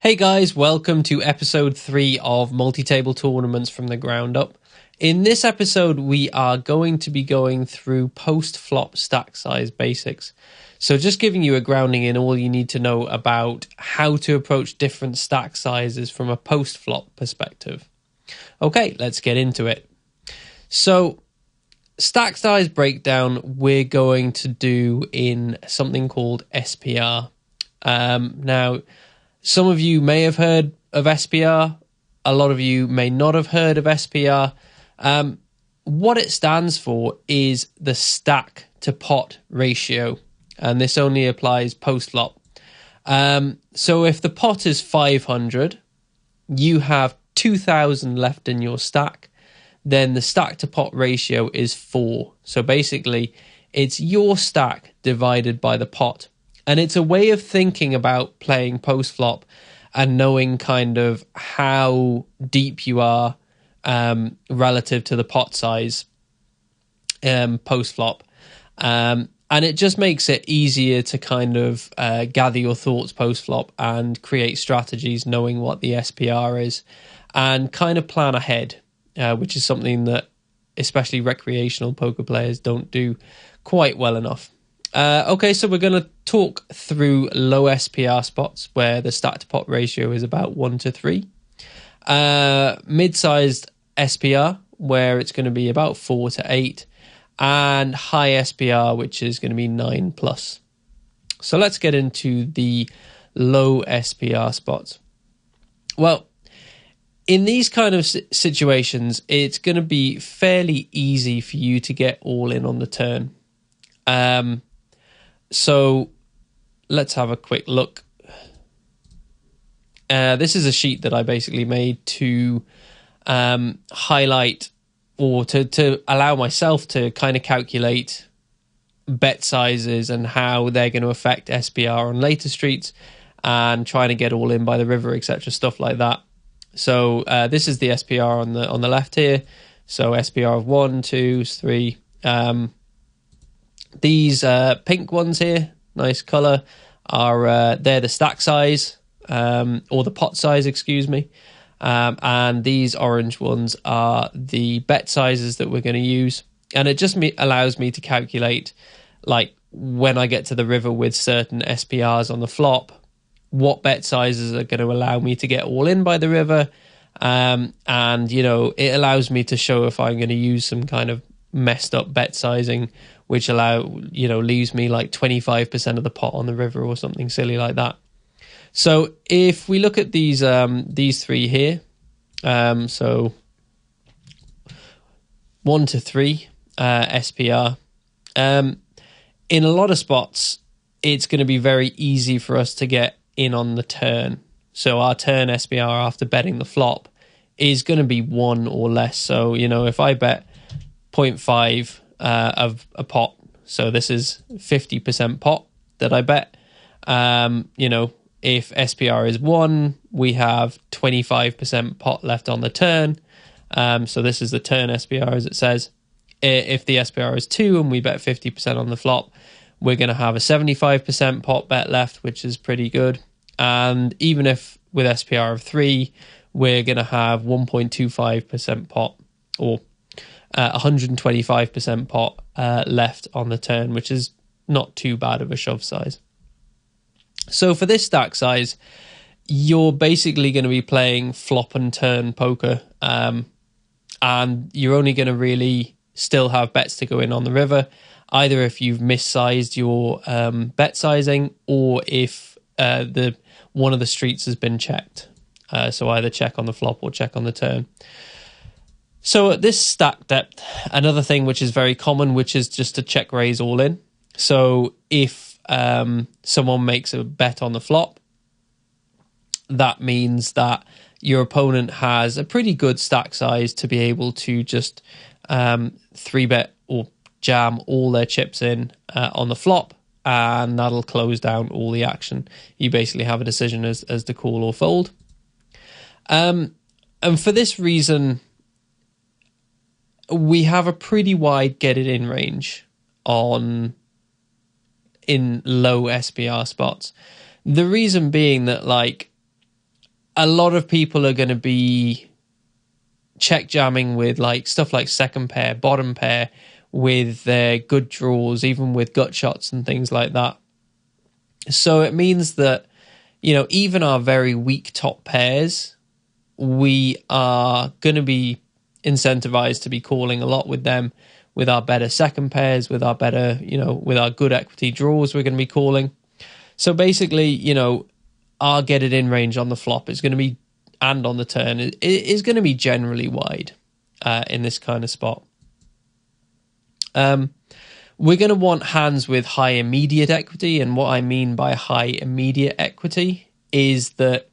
Hey guys, welcome to episode 3 of Multi-Table Tournaments from the Ground Up. In this episode, we are going to be going through post-flop stack size basics. So just giving you a grounding in all you need to know about how to approach different stack sizes from a post-flop perspective. Okay, let's get into it. So stack size breakdown we're going to do in something called SPR. Now, some of you may have heard of SPR. A lot of you may not have heard of SPR. What it stands for is the stack to pot ratio, and this only applies post-flop. So if the pot is 500, you have 2,000 left in your stack, then the stack to pot ratio is 4. So basically, it's your stack divided by the pot. And it's a way of thinking about playing post-flop and knowing kind of how deep you are relative to the pot size post-flop. And it just makes it easier to kind of gather your thoughts post-flop and create strategies knowing what the SPR is and kind of plan ahead, which is something that especially recreational poker players don't do quite well enough. Okay, so we're going to talk through low SPR spots where the stack to pot ratio is about 1-3. Mid-sized SPR where it's going to be about 4-8. And high SPR which is going to be 9+. So let's get into the low SPR spots. Well, in these kind of situations, it's going to be fairly easy for you to get all in on the turn. So let's have a quick look. This is a sheet that I basically made to highlight or to allow myself to kind of calculate bet sizes and how they're going to affect SPR on later streets and trying to get all in by the river, etc., stuff like that. So this is the SPR on the left here. So SPR of 1, 2, 3. These pink ones here, nice colour, are they're the stack size, or the pot size, excuse me. And these orange ones are the bet sizes that we're going to use. And it just allows me to calculate, like, when I get to the river with certain SPRs on the flop, what bet sizes are going to allow me to get all in by the river. And, you know, it allows me to show if I'm going to use some kind of messed up bet sizing, which leaves me like 25% of the pot on the river or something silly like that. So if we look at these three here, so 1-3 SPR, in a lot of spots, it's going to be very easy for us to get in on the turn. So our turn SPR after betting the flop is going to be 1 or less. So, you know, if I bet 0.5 of a pot, so this is 50% pot that I bet, you know, if SPR is 1, we have 25% pot left on the turn. So this is the turn SPR as it says. If the SPR is 2 and we bet 50% on the flop, we're going to have a 75% pot bet left, which is pretty good. And even if with SPR of 3, we're going to have 1.25% pot or 125% pot left on the turn, which is not too bad of a shove size. So for this stack size, you're basically going to be playing flop and turn poker, and you're only going to really still have bets to go in on the river, either if you've missized your bet sizing or if one of the streets has been checked. So either check on the flop or check on the turn. So at this stack depth, another thing which is very common, which is just to check raise all in. So if someone makes a bet on the flop, that means that your opponent has a pretty good stack size to be able to just 3-bet or jam all their chips in on the flop, and that'll close down all the action. You basically have a decision as to call or fold. And for this reason, we have a pretty wide get it in range in low SPR spots. The reason being that, like, a lot of people are going to be check jamming with like stuff like second pair, bottom pair, with their good draws, even with gut shots and things like that. So it means that, you know, even our very weak top pairs, we are going to be incentivized to be calling a lot with them. With our better second pairs, with our better, you know, with our good equity draws, we're going to be calling. So basically, you know, our get it in range on the flop is going to be, and on the turn, it is going to be generally wide in this kind of spot. We're going to want hands with high immediate equity, and what I mean by high immediate equity is that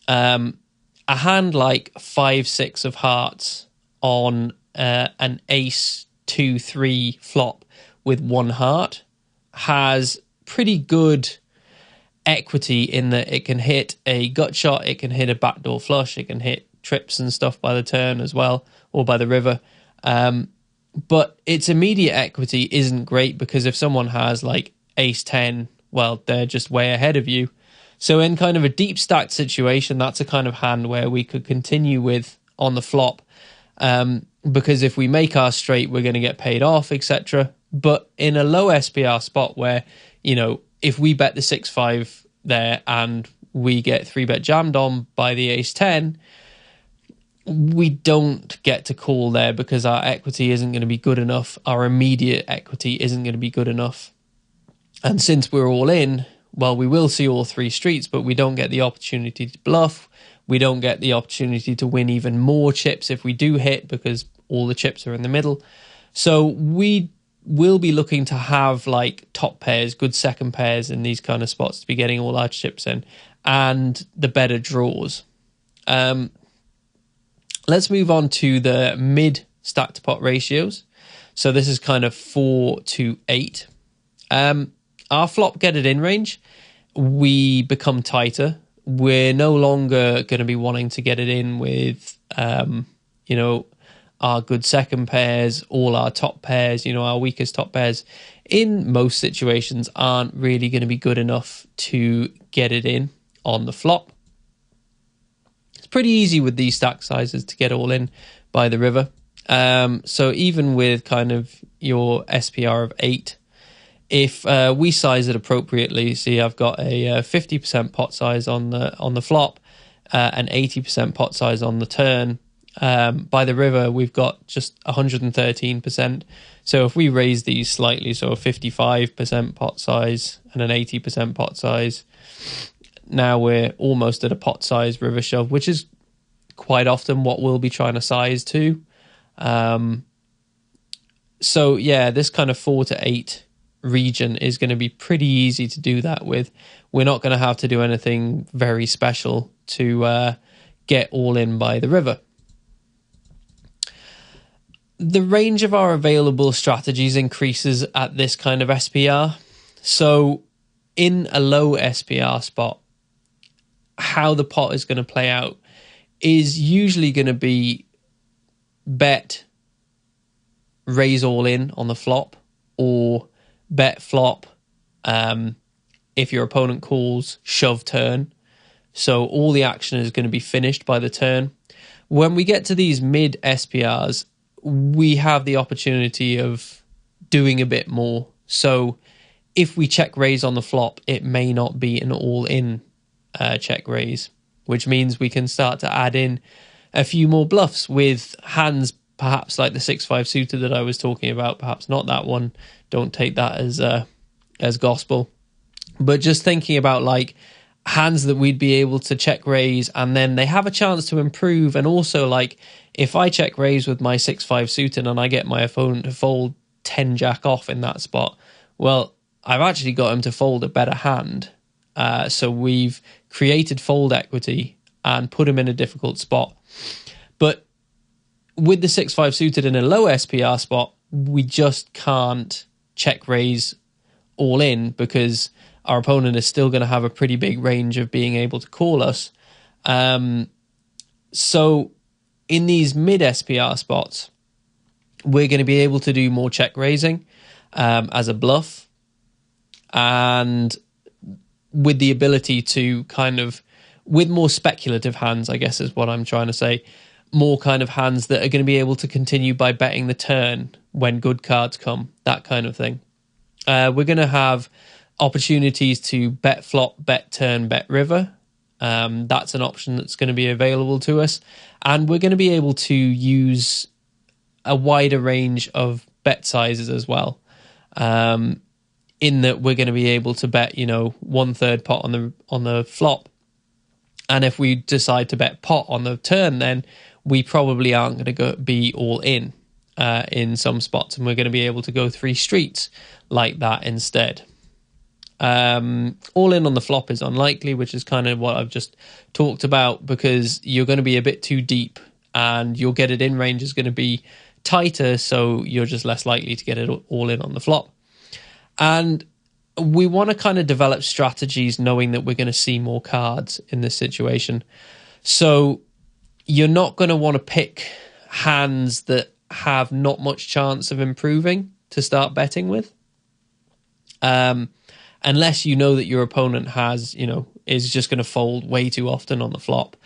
a hand like 5-6 of hearts on an ace 2-3 flop with one heart has pretty good equity in that it can hit a gut shot, it can hit a backdoor flush, it can hit trips and stuff by the turn as well, or by the river. But its immediate equity isn't great, because if someone has like ace 10, well, they're just way ahead of you. So in kind of a deep stacked situation, that's a kind of hand where we could continue with on the flop, because if we make our straight, we're going to get paid off, etc. But in a low SPR spot where, you know, if we bet the 6-5 there and we get 3-bet jammed on by the ace 10, we don't get to call there because our equity isn't going to be good enough. Our immediate equity isn't going to be good enough. And since we're all in, well, we will see all three streets, but we don't get the opportunity to bluff. We don't get the opportunity to win even more chips if we do hit, because all the chips are in the middle. So we will be looking to have like top pairs, good second pairs in these kind of spots to be getting all our chips in, and the better draws. Let's move on to the mid stack to pot ratios. So this is kind of 4-8. Our flop get it in range, we become tighter. We're no longer going to be wanting to get it in with, you know, our good second pairs, all our top pairs, you know, our weakest top pairs in most situations aren't really going to be good enough to get it in on the flop. It's pretty easy with these stack sizes to get all in by the river. So even with kind of your SPR of 8, if we size it appropriately, see I've got a 50% pot size on the flop, an 80% pot size on the turn. By the river, we've got just 113%. So if we raise these slightly, so a 55% pot size and an 80% pot size, now we're almost at a pot size river shove, which is quite often what we'll be trying to size to. So yeah, this kind of 4-8 region is going to be pretty easy to do that with. We're not going to have to do anything very special to get all in by the river. The range of our available strategies increases at this kind of SPR. So in a low SPR spot, how the pot is going to play out is usually going to be bet raise all in on the flop, or bet flop if your opponent calls shove turn. So all the action is going to be finished by the turn. When we get to these mid SPRs, we have the opportunity of doing a bit more. So if we check raise on the flop, it may not be an all-in check raise, which means we can start to add in a few more bluffs with hands, perhaps like the 6-5 suited that I was talking about, perhaps not that one. Don't take that as gospel. But just thinking about like hands that we'd be able to check raise and then they have a chance to improve. And also like if I check raise with my 6-5 suited and I get my opponent to fold 10 jack off in that spot, well, I've actually got him to fold a better hand. So we've created fold equity and put him in a difficult spot. But with the 6-5 suited in a low SPR spot, we just can't check raise all in because our opponent is still going to have a pretty big range of being able to call us. So in these mid SPR spots, we're going to be able to do more check raising as a bluff, and with the ability to kind of with more speculative hands, I guess is what I'm trying to say. More kind of hands that are going to be able to continue by betting the turn when good cards come, that kind of thing. We're going to have opportunities to bet flop, bet turn, bet river. That's an option that's going to be available to us. And we're going to be able to use a wider range of bet sizes as well. In that we're going to be able to bet, 1/3 pot on the flop. And if we decide to bet pot on the turn, then we probably aren't going to be all in some spots, and we're going to be able to go 3 streets like that instead. All in on the flop is unlikely, which is kind of what I've just talked about, because you're going to be a bit too deep and your get it in range is going to be tighter, so you're just less likely to get it all in on the flop. And we want to kind of develop strategies knowing that we're going to see more cards in this situation. So you're not going to want to pick hands that have not much chance of improving to start betting with. Unless you know that your opponent is just going to fold way too often on the flop,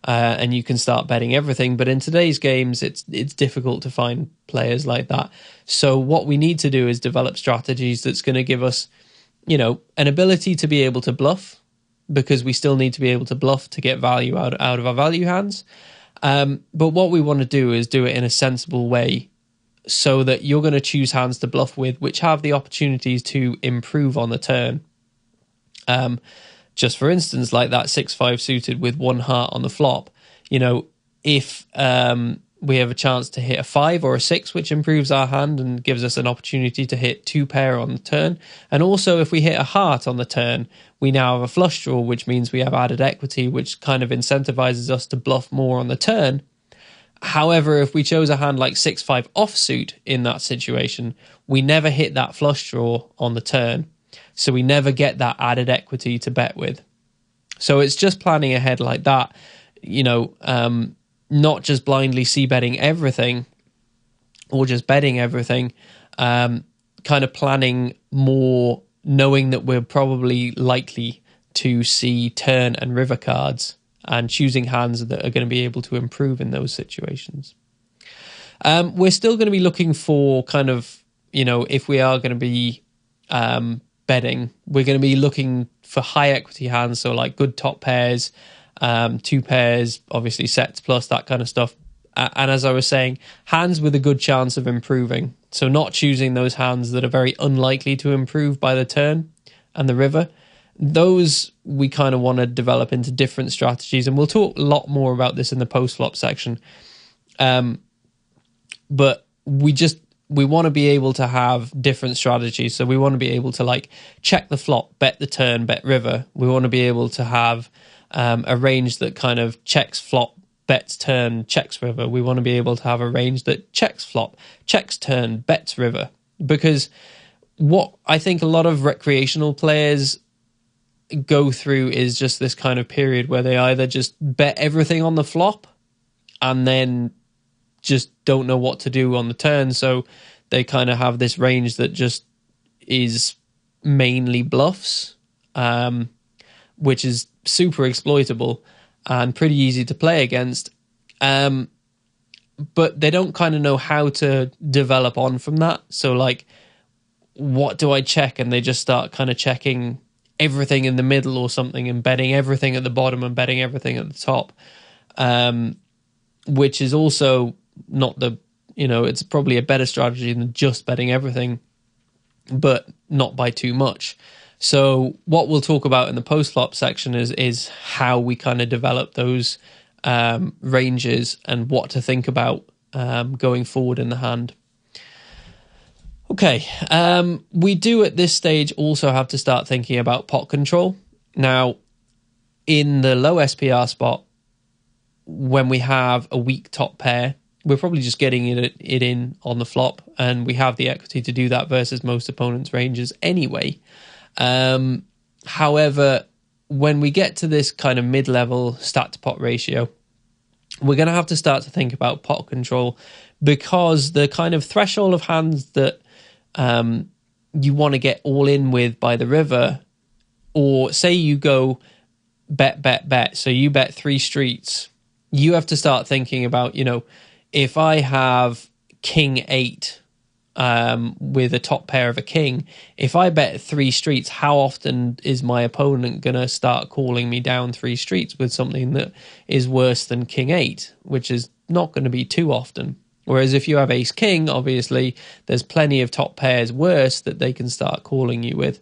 and you can start betting everything. But in today's games, it's difficult to find players like that. So what we need to do is develop strategies that's going to give us, an ability to be able to bluff, because we still need to be able to bluff to get value out of our value hands. But what we want to do is do it in a sensible way, so that you're going to choose hands to bluff with, which have the opportunities to improve on the turn. Just for instance, like that 6-5 suited with 1 heart on the flop, if we have a chance to hit a 5 or a 6, which improves our hand and gives us an opportunity to hit 2 pair on the turn. And also if we hit a heart on the turn, we now have a flush draw, which means we have added equity, which kind of incentivizes us to bluff more on the turn. However, if we chose a hand like 6-5 offsuit in that situation, we never hit that flush draw on the turn. So we never get that added equity to bet with. So it's just planning ahead like that, not just blindly c-betting everything or just betting everything, kind of planning more, knowing that we're probably likely to see turn and river cards, and choosing hands that are going to be able to improve in those situations. We're still going to be looking for kind of, if we are going to be betting, we're going to be looking for high equity hands, so like good top pairs, 2 pairs, obviously sets plus, that kind of stuff. And as I was saying, hands with a good chance of improving. So not choosing those hands that are very unlikely to improve by the turn and the river. Those we kind of want to develop into different strategies, and we'll talk a lot more about this in the post-flop section. But we want to be able to have different strategies. So we want to be able to check the flop, bet the turn, bet river. We want to be able to have a range that kind of checks flop, bets turn, checks river. We want to be able to have a range that checks flop, checks turn, bets river. Because what I think a lot of recreational players go through is just this kind of period where they either just bet everything on the flop and then just don't know what to do on the turn. So they kind of have this range that just is mainly bluffs, which is super exploitable and pretty easy to play against. But they don't kind of know how to develop on from that. So what do I check? And they just start kind of checking everything in the middle or something and betting everything at the bottom and betting everything at the top, which is also not it's probably a better strategy than just betting everything, but not by too much. So what we'll talk about in the post-flop section is how we kind of develop those ranges and what to think about going forward in the hand. Okay, we do at this stage also have to start thinking about pot control. Now, in the low SPR spot, when we have a weak top pair, we're probably just getting it in on the flop, and we have the equity to do that versus most opponents' ranges anyway. However, when we get to this kind of mid-level stat to pot ratio, we're going to have to start to think about pot control, because the kind of threshold of hands that you want to get all in with by the river, or say you go bet. So you bet 3 streets. You have to start thinking about, if I have king 8 with a top pair of a king, if I bet 3 streets, how often is my opponent going to start calling me down 3 streets with something that is worse than king 8, which is not going to be too often. Whereas if you have ace king, obviously there's plenty of top pairs worse that they can start calling you with.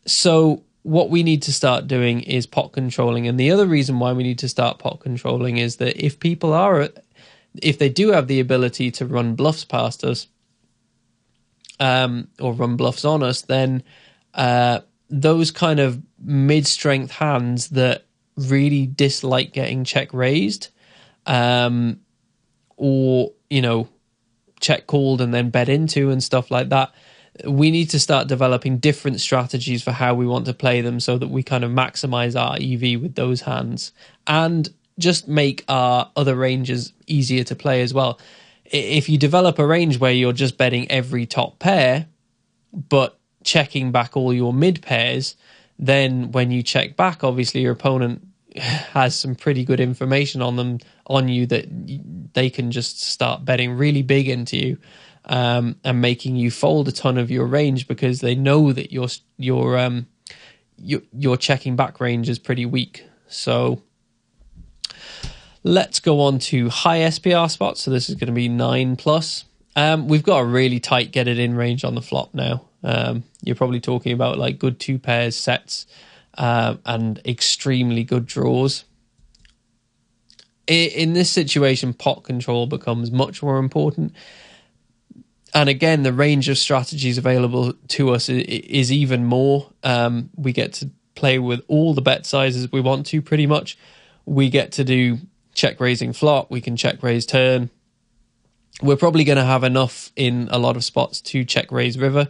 So what we need to start doing is pot controlling. And the other reason why we need to start pot controlling is that if they do have the ability to run bluffs past us, or run bluffs on us, then those kind of mid-strength hands that really dislike getting check raised, or check called and then bet into and stuff like that, we need to start developing different strategies for how we want to play them so that we kind of maximize our EV with those hands and just make our other ranges easier to play as well. If you develop a range where you're just betting every top pair, but checking back all your mid pairs, then when you check back, obviously your opponent has some pretty good information on you that they can just start betting really big into you, and making you fold a ton of your range because they know that your checking back range is pretty weak. So let's go on to high SPR spots. So this is going to be 9+. We've got a really tight get it in range on the flop now. You're probably talking about like good 2 pairs sets, and extremely good draws. In this situation, pot control becomes much more important. And again, the range of strategies available to us is even more. We get to play with all the bet sizes we want to, pretty much. We get to do check raising flop. We can check raise turn. We're probably going to have enough in a lot of spots to check raise river.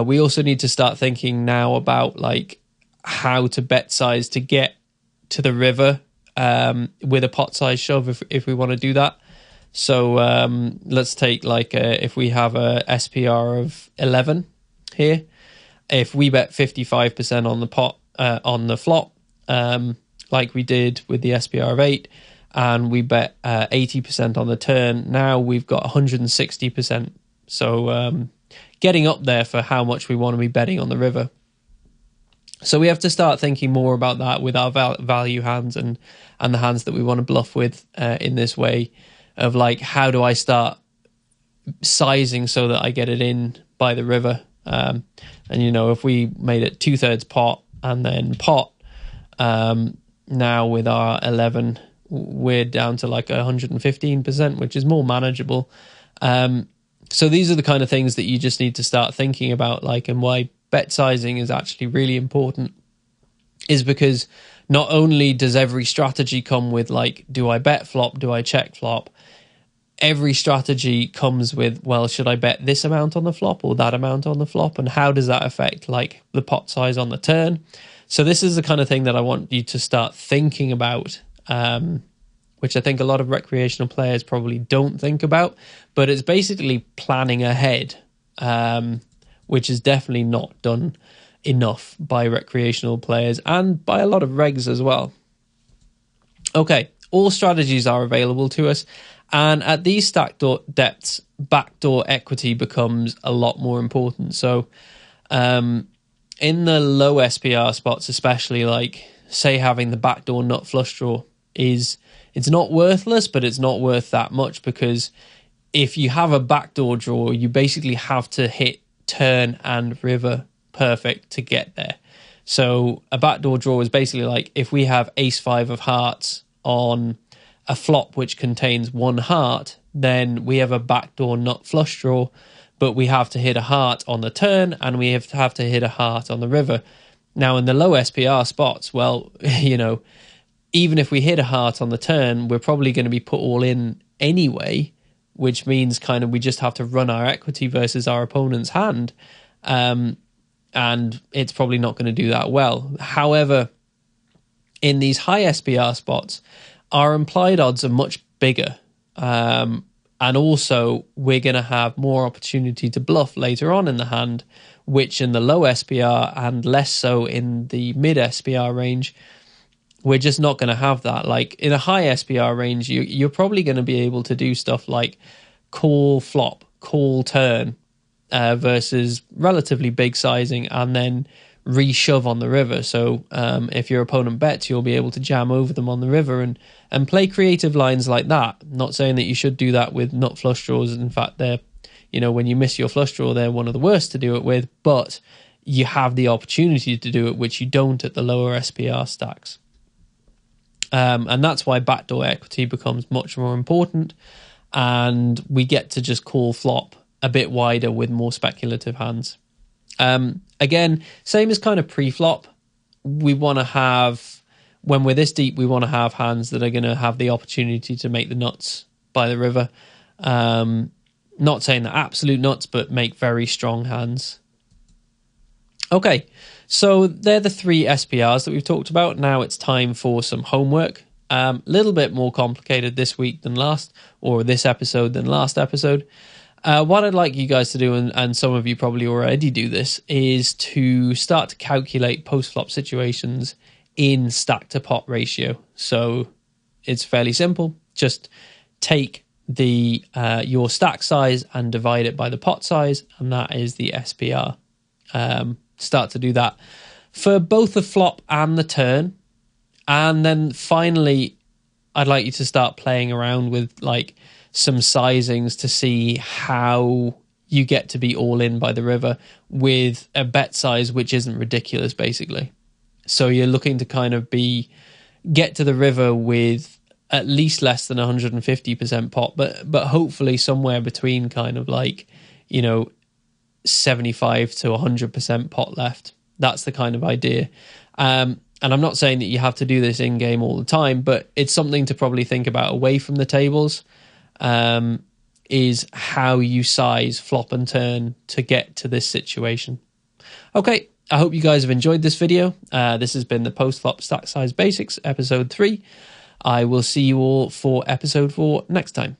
We also need to start thinking now about like how to bet size to get to the river with a pot size shove if we want to do that. So let's take like if we have a SPR of 11 here, if we bet 55% on the pot on the flop, like we did with the SPR of 8, and we bet 80% on the turn, now we've got 160%. So getting up there for how much we want to be betting on the river. So we have to start thinking more about that with our value hands and the hands that we want to bluff with in this way of like, how do I start sizing so that I get it in by the river? And, if we made it 2/3 pot and then pot, now with our 11, we're down to like 115%, which is more manageable. So these are the kind of things that you just need to start thinking about, like, and why bet sizing is actually really important is because not only does every strategy come with like, do I bet flop? Do I check flop? Every strategy comes with, well, should I bet this amount on the flop or that amount on the flop? And how does that affect like the pot size on the turn? So this is the kind of thing that I want you to start thinking about, which I think a lot of recreational players probably don't think about, but it's basically planning ahead, which is definitely not done enough by recreational players and by a lot of regs as well. Okay, all strategies are available to us, and at these stack depths, backdoor equity becomes a lot more important. So in the low SPR spots, especially, like say having the backdoor nut flush draw it's not worthless, but it's not worth that much, because if you have a backdoor draw, you basically have to hit turn and river perfect to get there. So a backdoor draw is basically like if we have ace-5 of hearts on a flop which contains 1 heart, then we have a backdoor nut flush draw, but we have to hit a heart on the turn and we have to hit a heart on the river. Now in the low SPR spots, well, even if we hit a heart on the turn, we're probably going to be put all in anyway, which means kind of we just have to run our equity versus our opponent's hand. And it's probably not going to do that well. However, in these high SPR spots, our implied odds are much bigger. And also, we're going to have more opportunity to bluff later on in the hand, which in the low SPR and less so in the mid SPR range, we're just not going to have that. Like in a high SPR range, you're probably going to be able to do stuff like call flop, call turn, versus relatively big sizing, and then re-shove on the river. So if your opponent bets, you'll be able to jam over them on the river and play creative lines like that. Not saying that you should do that with nut flush draws. In fact, they're, when you miss your flush draw, they're one of the worst to do it with, but you have the opportunity to do it, which you don't at the lower SPR stacks. And that's why backdoor equity becomes much more important, and we get to just call flop a bit wider with more speculative hands. Again, same as kind of pre-flop. We want to have, when we're this deep, we want to have hands that are going to have the opportunity to make the nuts by the river. Not saying the absolute nuts, but make very strong hands. Okay, so they're the 3 SPRs that we've talked about. Now it's time for some homework. Little bit more complicated this week than last, or this episode than last episode. What I'd like you guys to do, and some of you probably already do this, is to start to calculate post-flop situations in stack-to-pot ratio. So it's fairly simple. Just take your stack size and divide it by the pot size, and that is the SPR. Start to do that for both the flop and the turn. And then finally, I'd like you to start playing around with like some sizings to see how you get to be all in by the river with a bet size which isn't ridiculous, basically. So you're looking to kind of get to the river with at least less than 150% pot, but hopefully somewhere between kind of like, 75 to 100% pot left. That's the kind of idea. And I'm not saying that you have to do this in game all the time, but it's something to probably think about away from the tables, is how you size flop and turn to get to this situation. Okay, I hope you guys have enjoyed this video. This has been the post-flop stack size basics, episode 3. I will see you all for episode 4 next time.